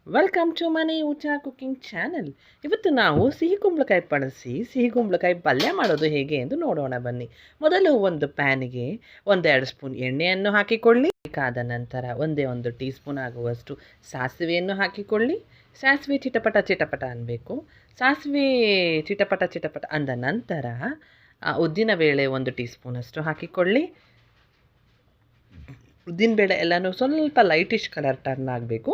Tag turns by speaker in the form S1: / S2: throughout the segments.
S1: Welcome to ಮನೆ ಊಟ cooking channel. ಇವತ್ತು ನಾವು ಸಿಹಿ ಕುಂಬಳಕಾಯಿ ಬಳಸಿ ಸಿಹಿ ಕುಂಬಳಕಾಯಿ ಪಲ್ಯ ಮಾಡೋದು ಹೇಗೆ ಎಂದು ನೋಡೋಣ ಬನ್ನಿ. ಮೊದಲು ಒಂದು ಪ್ಯಾನಿಗೆ 1-2 ಸ್ಪೂನ್ ಎಣ್ಣೆಯನ್ನು ಹಾಕಿಕೊಳ್ಳಿ. ಕಾದ ನಂತರ ಒಂದು ಟೀ ಸ್ಪೂನ್ ಆಗುವಷ್ಟು ಸಾಸಿವೆಯನ್ನು ಹಾಕಿಕೊಳ್ಳಿ. ಸಾಸಿವೆ ಚಿಟಪಟ ಚಿಟಪಟ ಅನ್ನಬೇಕು. ಸಾಸಿವೆ ಚಿಟಪಟ ಚಿಟಪಟ ಅಂದ ನಂತರ ಉದ್ದಿನಬೇಳೆ 1 ಟೀ ಸ್ಪೂನಷ್ಟು ಹಾಕಿಕೊಳ್ಳಿ. ಉದ್ದಿನಬೇಳೆ ಎಲ್ಲನೂ ಸ್ವಲ್ಪ ಲೈಟಿಶ್ ಕಲರ್ ಟರ್ನ್ ಆಗಬೇಕು.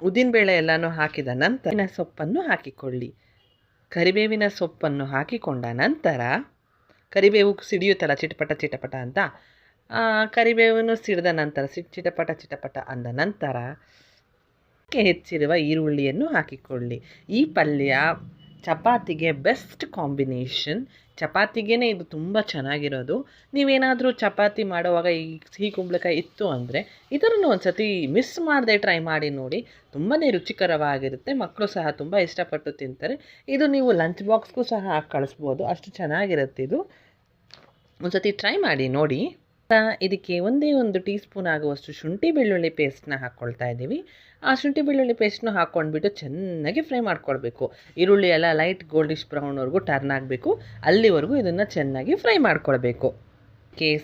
S1: ಉದ್ದಿನಬೇಳೆ ಎಲ್ಲನೂ ಹಾಕಿದ ನಂತರ ಸೊಪ್ಪನ್ನು ಹಾಕಿಕೊಳ್ಳಿ. ಕರಿಬೇವಿನ ಸೊಪ್ಪನ್ನು ಹಾಕಿಕೊಂಡ ನಂತರ ಕರಿಬೇವು ಸಿಡಿಯುತ್ತಲ್ಲ ಚಿಟಪಟ ಚಿಟಪಟ ಅಂತ, ಕರಿಬೇವನ್ನು ಸಿಡಿದ ನಂತರ ಚಿಟಪಟ ಚಿಟಪಟ ಅಂದ ನಂತರ ಹೆಚ್ಚಿರುವ ಈರುಳ್ಳಿಯನ್ನು ಹಾಕಿಕೊಳ್ಳಿ. ಈ ಪಲ್ಯ ಚಪಾತಿಗೆ ಬೆಸ್ಟ್ ಕಾಂಬಿನೇಷನ್. ಚಪಾತಿಗೇ ಇದು ತುಂಬ ಚೆನ್ನಾಗಿರೋದು. ನೀವೇನಾದರೂ ಚಪಾತಿ ಮಾಡುವಾಗ ಈ ಸಿಹಿ ಕುಂಬಳಕಾಯಿ ಇತ್ತು ಅಂದರೆ ಇದನ್ನು ಒಂದು ಸತಿ ಮಿಸ್ ಮಾಡದೆ ಟ್ರೈ ಮಾಡಿ ನೋಡಿ. ತುಂಬಾ ರುಚಿಕರವಾಗಿರುತ್ತೆ. ಮಕ್ಕಳು ಸಹ ತುಂಬ ಇಷ್ಟಪಟ್ಟು ತಿಂತಾರೆ. ಇದು ನೀವು ಲಂಚ್ ಬಾಕ್ಸ್ಗೂ ಸಹ ಹಾಕಿ ಕಳಿಸ್ಬೋದು, ಅಷ್ಟು ಚೆನ್ನಾಗಿರುತ್ತೆ ಇದು. ಒಂದು ಸತಿ ಟ್ರೈ ಮಾಡಿ ನೋಡಿ. ಇದಕ್ಕೆ 1 ಟೀ ಸ್ಪೂನ್ ಆಗುವಷ್ಟು ಶುಂಠಿ ಬೆಳ್ಳುಳ್ಳಿ ಪೇಸ್ಟ್ನ ಹಾಕ್ಕೊಳ್ತಾ ಇದ್ದೀವಿ. ಆ ಶುಂಠಿ ಬೆಳ್ಳುಳ್ಳಿ ಪೇಸ್ಟ್ನ ಹಾಕ್ಕೊಂಡ್ಬಿಟ್ಟು ಚೆನ್ನಾಗಿ ಫ್ರೈ ಮಾಡ್ಕೊಳ್ಬೇಕು. ಈರುಳ್ಳಿ ಎಲ್ಲ ಲೈಟ್ ಗೋಲ್ಡಿಶ್ ಬ್ರೌನ್ವರೆಗೂ ಟರ್ನ್ ಆಗಬೇಕು. ಅಲ್ಲಿವರೆಗೂ ಇದನ್ನು ಚೆನ್ನಾಗಿ ಫ್ರೈ ಮಾಡ್ಕೊಳ್ಬೇಕು.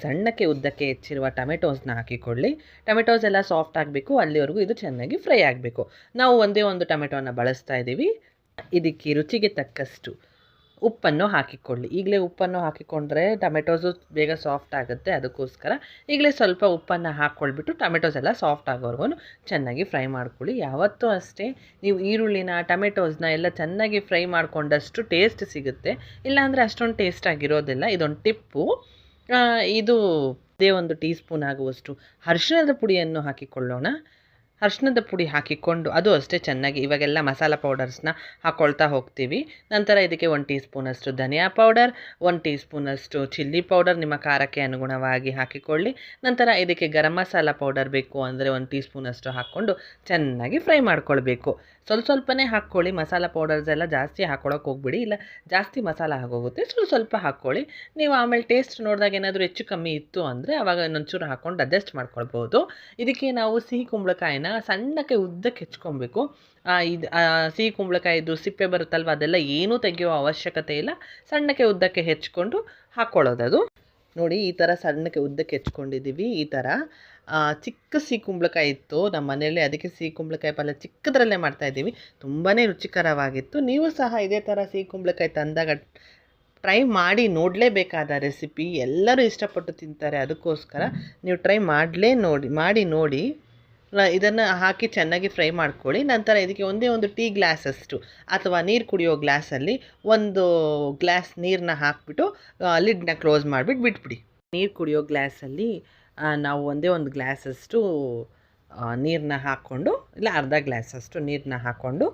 S1: ಸಣ್ಣಕ್ಕೆ ಉದ್ದಕ್ಕೆ ಹೆಚ್ಚಿರುವ ಟೊಮೆಟೋಸ್ನ ಹಾಕಿಕೊಳ್ಳಿ. ಟೊಮೆಟೋಸ್ ಎಲ್ಲ ಸಾಫ್ಟ್ ಆಗಬೇಕು, ಅಲ್ಲಿವರೆಗೂ ಇದು ಚೆನ್ನಾಗಿ ಫ್ರೈ ಆಗಬೇಕು. ನಾವು ಒಂದು ಟೊಮೆಟೋನ ಬಳಸ್ತಾ ಇದ್ದೀವಿ. ಇದಕ್ಕೆ ರುಚಿಗೆ ತಕ್ಕಷ್ಟು ಉಪ್ಪನ್ನು ಹಾಕಿಕೊಳ್ಳಿ. ಈಗಲೇ ಉಪ್ಪನ್ನು ಹಾಕಿಕೊಂಡ್ರೆ ಟೊಮೆಟೋಸು ಬೇಗ ಸಾಫ್ಟ್ ಆಗುತ್ತೆ, ಅದಕ್ಕೋಸ್ಕರ ಈಗಲೇ ಸ್ವಲ್ಪ ಉಪ್ಪನ್ನು ಹಾಕ್ಕೊಳ್ಬಿಟ್ಟು ಟೊಮೆಟೋಸ್ ಎಲ್ಲ ಸಾಫ್ಟ್ ಆಗೋವರೆಗೂ ಚೆನ್ನಾಗಿ ಫ್ರೈ ಮಾಡ್ಕೊಳ್ಳಿ. ಯಾವತ್ತೂ ಅಷ್ಟೇ ನೀವು ಈರುಳ್ಳಿನ ಟೊಮೆಟೋಸ್ನ ಎಲ್ಲ ಚೆನ್ನಾಗಿ ಫ್ರೈ ಮಾಡಿಕೊಂಡಷ್ಟು ಟೇಸ್ಟ್ ಸಿಗುತ್ತೆ, ಇಲ್ಲಾಂದರೆ ಅಷ್ಟೊಂದು ಟೇಸ್ಟ್ ಆಗಿರೋದಿಲ್ಲ. ಇದೊಂದು ಟಿಪ್ಪು. ಇದು 1 ಟೀ ಸ್ಪೂನ್ ಆಗುವಷ್ಟು ಅರಿಶಿಣದ ಪುಡಿಯನ್ನು ಹಾಕಿಕೊಳ್ಳೋಣ. ಅರಿಶಿಣದ ಪುಡಿ ಹಾಕಿಕೊಂಡು ಅದು ಅಷ್ಟೇ ಚೆನ್ನಾಗಿ ಇವಾಗೆಲ್ಲ ಮಸಾಲ ಪೌಡರ್ಸ್ನ ಹಾಕ್ಕೊಳ್ತಾ ಹೋಗ್ತೀವಿ. ನಂತರ ಇದಕ್ಕೆ 1 ಟೀ ಸ್ಪೂನಷ್ಟು ಧನಿಯಾ ಪೌಡರ್, 1 ಟೀ ಸ್ಪೂನಷ್ಟು ಚಿಲ್ಲಿ ಪೌಡರ್ ನಿಮ್ಮ ಖಾರಕ್ಕೆ ಅನುಗುಣವಾಗಿ ಹಾಕಿಕೊಳ್ಳಿ. ನಂತರ ಇದಕ್ಕೆ ಗರಂ ಮಸಾಲ ಪೌಡರ್ ಬೇಕು ಅಂದರೆ 1 ಟೀ ಸ್ಪೂನಷ್ಟು ಹಾಕ್ಕೊಂಡು ಚೆನ್ನಾಗಿ ಫ್ರೈ ಮಾಡ್ಕೊಳ್ಬೇಕು. ಸ್ವಲ್ಪನೇ ಹಾಕ್ಕೊಳ್ಳಿ. ಮಸಾಲ ಪೌಡರ್ಸ್ ಎಲ್ಲ ಜಾಸ್ತಿ ಹಾಕ್ಕೊಳಕ್ಕೆ ಹೋಗ್ಬಿಡಿ, ಇಲ್ಲ ಜಾಸ್ತಿ ಮಸಾಲ ಆಗೋಗುತ್ತೆ. ಸ್ವಲ್ಪ ಹಾಕ್ಕೊಳ್ಳಿ. ನೀವು ಆಮೇಲೆ ಟೇಸ್ಟ್ ನೋಡಿದಾಗ ಏನಾದರೂ ಹೆಚ್ಚು ಕಮ್ಮಿ ಇತ್ತು ಅಂದರೆ ಆವಾಗ ಇನ್ನೊಂಚೂರು ಹಾಕ್ಕೊಂಡು ಅಡ್ಜಸ್ಟ್ ಮಾಡ್ಕೊಳ್ಬೋದು. ಇದಕ್ಕೆ ನಾವು ಸಿಹಿ ಕುಂಬಳಕಾಯಿನ ಸಣ್ಣಕ್ಕೆ ಉದ್ದಕ್ಕೆ ಹೆಚ್ಕೊಬೇಕು. ಇದು ಸಿಹಿ ಕುಂಬಳಕಾಯಿದು ಸಿಪ್ಪೆ ಬರುತ್ತಲ್ವ, ಅದೆಲ್ಲ ಏನೂ ತೆಗೆಯೋ ಅವಶ್ಯಕತೆ ಇಲ್ಲ. ಸಣ್ಣಕ್ಕೆ ಉದ್ದಕ್ಕೆ ಹೆಚ್ಕೊಂಡು ಹಾಕ್ಕೊಳ್ಳೋದದು. ನೋಡಿ, ಈ ಥರ ಸಣ್ಣಕ್ಕೆ ಉದ್ದಕ್ಕೆ ಹೆಚ್ಕೊಂಡಿದ್ದೀವಿ. ಈ ಥರ ಚಿಕ್ಕ ಸಿಹಿ ಕುಂಬಳಕಾಯಿ ಇತ್ತು ನಮ್ಮ ಮನೆಯಲ್ಲಿ, ಅದಕ್ಕೆ ಸಿಹಿ ಕುಂಬಳಕಾಯಿ ಪಲ್ಯ ಚಿಕ್ಕದ್ರಲ್ಲೇ ಮಾಡ್ತಾಯಿದ್ದೀವಿ. ತುಂಬಾ ರುಚಿಕರವಾಗಿತ್ತು. ನೀವು ಸಹ ಇದೇ ಥರ ಸಿಹಿ ಕುಂಬಳಕಾಯಿ ತಂದಾಗ ಟ್ರೈ ಮಾಡಿ ನೋಡಲೇಬೇಕಾದ ರೆಸಿಪಿ. ಎಲ್ಲರೂ ಇಷ್ಟಪಟ್ಟು ತಿಂತಾರೆ, ಅದಕ್ಕೋಸ್ಕರ ನೀವು ಟ್ರೈ ಮಾಡಿ ನೋಡಿ. ಇದನ್ನು ಹಾಕಿ ಚೆನ್ನಾಗಿ ಫ್ರೈ ಮಾಡ್ಕೊಳ್ಳಿ. ನಂತರ ಇದಕ್ಕೆ 1 ಟೀ ಗ್ಲಾಸಷ್ಟು ಅಥವಾ ನೀರು ಕುಡಿಯೋ ಗ್ಲಾಸಲ್ಲಿ 1 ಗ್ಲಾಸ್ ನೀರನ್ನ ಹಾಕಿಬಿಟ್ಟು ಲಿಡ್ನ ಕ್ಲೋಸ್ ಮಾಡಿಬಿಟ್ಟು ಬಿಟ್ಬಿಡಿ. ನೀರು ಕುಡಿಯೋ ಗ್ಲಾಸಲ್ಲಿ ನಾವು 1 ಗ್ಲಾಸಷ್ಟು ನೀರನ್ನ ಹಾಕ್ಕೊಂಡು, ಇಲ್ಲ ಅರ್ಧ ಗ್ಲಾಸಷ್ಟು ನೀರನ್ನ ಹಾಕ್ಕೊಂಡು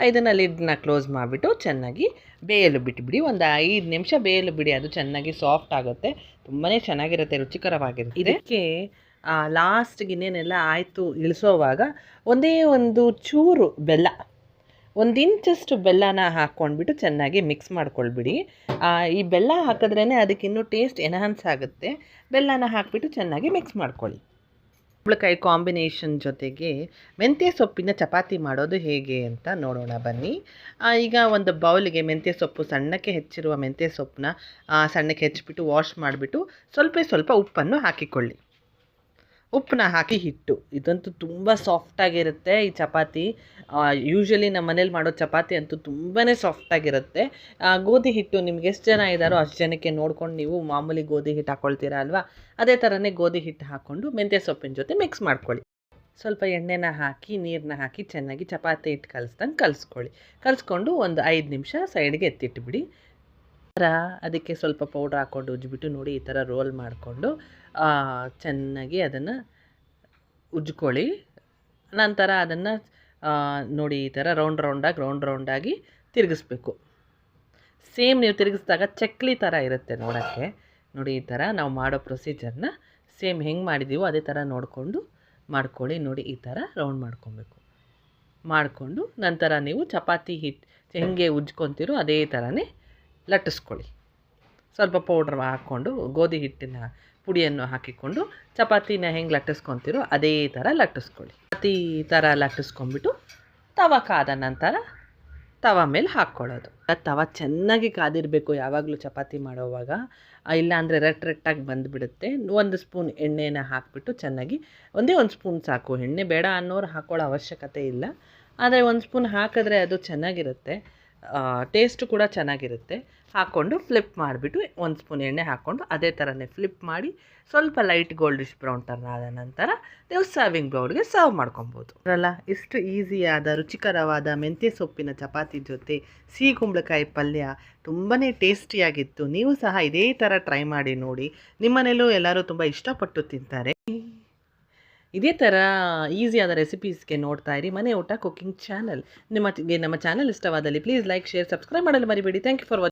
S1: ಇದನ್ನು ಲಿಡ್ನ ಕ್ಲೋಸ್ ಮಾಡಿಬಿಟ್ಟು ಚೆನ್ನಾಗಿ ಬೇಯಲು ಬಿಟ್ಬಿಡಿ. 5 ನಿಮಿಷ ಬೇಯಲು ಬಿಡಿ. ಅದು ಚೆನ್ನಾಗಿ ಸಾಫ್ಟ್ ಆಗುತ್ತೆ, ತುಂಬಾ ಚೆನ್ನಾಗಿರುತ್ತೆ, ರುಚಿಕರವಾಗಿರುತ್ತೆ. ಇದಕ್ಕೆ ಲಾಸ್ಟ್ಗೆ ಇನ್ನೇನೆಲ್ಲ ಆಯಿತು ಇಳಿಸೋವಾಗ ಒಂದು ಚೂರು ಬೆಲ್ಲ, 1 ಇಂಚಷ್ಟು ಬೆಲ್ಲನ ಹಾಕ್ಕೊಂಡ್ಬಿಟ್ಟು ಚೆನ್ನಾಗಿ ಮಿಕ್ಸ್ ಮಾಡ್ಕೊಳ್ಬಿಡಿ. ಈ ಬೆಲ್ಲ ಹಾಕಿದ್ರೇ ಅದಕ್ಕೆ ಇನ್ನೂ ಟೇಸ್ಟ್ ಎನ್ಹಾನ್ಸ್ ಆಗುತ್ತೆ. ಬೆಲ್ಲನ ಹಾಕಿಬಿಟ್ಟು ಚೆನ್ನಾಗಿ ಮಿಕ್ಸ್ ಮಾಡ್ಕೊಳ್ಳಿ. ಕುಂಬಳಕಾಯಿ ಕಾಂಬಿನೇಷನ್ ಜೊತೆಗೆ ಮೆಂತ್ಯ ಸೊಪ್ಪಿನ ಚಪಾತಿ ಮಾಡೋದು ಹೇಗೆ ಅಂತ ನೋಡೋಣ ಬನ್ನಿ. ಈಗ ಒಂದು ಬೌಲಿಗೆ ಮೆಂತ್ಯ ಸೊಪ್ಪು, ಸಣ್ಣಕ್ಕೆ ಹೆಚ್ಚಿರುವ ಮೆಂತ್ಯ ಸೊಪ್ಪನ್ನ ಸಣ್ಣಕ್ಕೆ ಹೆಚ್ಚಿಬಿಟ್ಟು ವಾಶ್ ಮಾಡಿಬಿಟ್ಟು ಸ್ವಲ್ಪ ಉಪ್ಪನ್ನು ಹಾಕಿಕೊಳ್ಳಿ. ಉಪ್ಪನ್ನ ಹಾಕಿ ಹಿಟ್ಟು, ಇದಂತೂ ತುಂಬ ಸಾಫ್ಟಾಗಿರುತ್ತೆ ಈ ಚಪಾತಿ. ಯೂಶ್ವಲಿ ನಮ್ಮ ಮನೇಲಿ ಮಾಡೋ ಚಪಾತಿ ಅಂತೂ ತುಂಬಾ ಸಾಫ್ಟಾಗಿರುತ್ತೆ. ಗೋಧಿ ಹಿಟ್ಟು ನಿಮ್ಗೆ ಎಷ್ಟು ಜನ ಇದ್ದಾರೋ ಅಷ್ಟು ಜನಕ್ಕೆ ನೋಡ್ಕೊಂಡು ನೀವು ಮಾಮೂಲಿ ಗೋಧಿ ಹಿಟ್ಟು ಹಾಕ್ಕೊಳ್ತೀರಾ ಅಲ್ವಾ, ಅದೇ ಥರನೇ ಗೋಧಿ ಹಿಟ್ಟು ಹಾಕ್ಕೊಂಡು ಮೆಂತ್ಯ ಸೊಪ್ಪಿನ ಜೊತೆ ಮಿಕ್ಸ್ ಮಾಡ್ಕೊಳ್ಳಿ. ಸ್ವಲ್ಪ ಎಣ್ಣೆನ ಹಾಕಿ ನೀರನ್ನ ಹಾಕಿ ಚೆನ್ನಾಗಿ ಚಪಾತಿ ಹಿಟ್ಟು ಕಲಿಸ್ಕೊಳ್ಳಿ. ಕಲಿಸ್ಕೊಂಡು 5 ನಿಮಿಷ ಸೈಡ್ಗೆ ಎತ್ತಿಟ್ಬಿಡಿ. ಅದಕ್ಕೆ ಸ್ವಲ್ಪ ಪೌಡ್ರ್ ಹಾಕ್ಕೊಂಡು ಉಜ್ಜಿಬಿಟ್ಟು ನೋಡಿ, ಈ ಥರ ರೋಲ್ ಮಾಡಿಕೊಂಡು ಚೆನ್ನಾಗಿ ಅದನ್ನು ಉಜ್ಕೊಳ್ಳಿ. ನಂತರ ಅದನ್ನು ನೋಡಿ ಈ ಥರ ರೌಂಡಾಗಿ ತಿರುಗಿಸ್ಬೇಕು. ಸೇಮ್ ನೀವು ತಿರುಗಿಸಿದಾಗ ಚಕ್ಲಿ ಥರ ಇರುತ್ತೆ ನೋಡೋಕ್ಕೆ. ನೋಡಿ, ಈ ಥರ ನಾವು ಮಾಡೋ ಪ್ರೊಸೀಜರ್ನ ಸೇಮ್ ಹೆಂಗೆ ಮಾಡಿದ್ದೀವೋ ಅದೇ ಥರ ನೋಡಿಕೊಂಡು ಮಾಡ್ಕೊಳ್ಳಿ. ನೋಡಿ, ಈ ಥರ ರೌಂಡ್ ಮಾಡಿಕೊಂಡು ನಂತರ ನೀವು ಚಪಾತಿ ಹಿಟ್ಟು ಹೆಂಗೆ ಉಜ್ಕೊತೀರೋ ಅದೇ ಥರನೇ ಲಟ್ಟಿಸ್ಕೊಳ್ಳಿ. ಸ್ವಲ್ಪ ಪೌಡ್ರ್ ಹಾಕ್ಕೊಂಡು ಗೋಧಿ ಹಿಟ್ಟಿನ ಪುಡಿಯನ್ನು ಹಾಕಿಕೊಂಡು ಚಪಾತಿನ ಹೆಂಗೆ ಲಟ್ಟಿಸ್ಕೊತೀರೋ ಅದೇ ಥರ ಲಟ್ಟಿಸ್ಕೊಳ್ಳಿ. ಚಪಾತಿ ಥರ ಲಟ್ಟಿಸ್ಕೊಂಬಿಟ್ಟು ತವ ಕಾದ ನಂತರ ತವ ಮೇಲೆ ಹಾಕ್ಕೊಳ್ಳೋದು. ತವ ಚೆನ್ನಾಗಿ ಕಾದಿರಬೇಕು ಯಾವಾಗಲೂ ಚಪಾತಿ ಮಾಡೋವಾಗ, ಇಲ್ಲ ಅಂದರೆ ರೆಟ್ಟಾಗಿ ಬಂದುಬಿಡುತ್ತೆ. 1 ಸ್ಪೂನ್ ಎಣ್ಣೆನ ಹಾಕಿಬಿಟ್ಟು ಚೆನ್ನಾಗಿ, ಒಂದೇ 1 ಸ್ಪೂನ್ ಸಾಕು, ಎಣ್ಣೆ ಬೇಡ ಅನ್ನೋರು ಹಾಕ್ಕೊಳ್ಳೋ ಅವಶ್ಯಕತೆ ಇಲ್ಲ. ಆದರೆ 1 ಸ್ಪೂನ್ ಹಾಕಿದ್ರೆ ಅದು ಚೆನ್ನಾಗಿರುತ್ತೆ, ಟೇಸ್ಟು ಕೂಡ ಚೆನ್ನಾಗಿರುತ್ತೆ. ಹಾಕ್ಕೊಂಡು ಫ್ಲಿಪ್ ಮಾಡಿಬಿಟ್ಟು 1 ಸ್ಪೂನ್ ಎಣ್ಣೆ ಹಾಕ್ಕೊಂಡು ಅದೇ ಥರನೇ ಫ್ಲಿಪ್ ಮಾಡಿ ಸ್ವಲ್ಪ ಲೈಟ್ ಗೋಲ್ಡಿಶ್ ಬ್ರೌನ್ ಟರ್ನ್ ಆದ ನಂತರ ನೀವು ಸರ್ವಿಂಗ್ ಬೌಲ್ಗೆ ಸರ್ವ್ ಮಾಡ್ಕೊಬೋದು. ಅಲ್ಲ, ಇಷ್ಟು ಈಸಿಯಾದ ರುಚಿಕರವಾದ ಮೆಂತ್ಯ ಸೊಪ್ಪಿನ ಚಪಾತಿ ಜೊತೆ ಸಿಹಿ ಕುಂಬಳಕಾಯಿ ಪಲ್ಯ ತುಂಬಾ ಟೇಸ್ಟಿಯಾಗಿತ್ತು. ನೀವು ಸಹ ಇದೇ ಥರ ಟ್ರೈ ಮಾಡಿ ನೋಡಿ, ನಿಮ್ಮನೇಲೂ ಎಲ್ಲರೂ ತುಂಬ ಇಷ್ಟಪಟ್ಟು ತಿಂತಾರೆ. ಇದೇ ಥರ ಈಸಿಯಾದ ರೆಸಿಪೀಸ್ಗೆ ನೋಡ್ತಾ ಇರಿ ಮನೆ ಊಟ ಕುಕಿಂಗ್ ಚಾನಲ್. ನಮ್ಮ ಚಾನಲ್ ಇಷ್ಟವಾದಲ್ಲಿ ಪ್ಲೀಸ್ ಲೈಕ್, ಶೇರ್, ಸಬ್ಸ್ಕ್ರೈಬ್ ಮಾಡಲು ಮರಿಬೇಡಿ. Thank you for watching.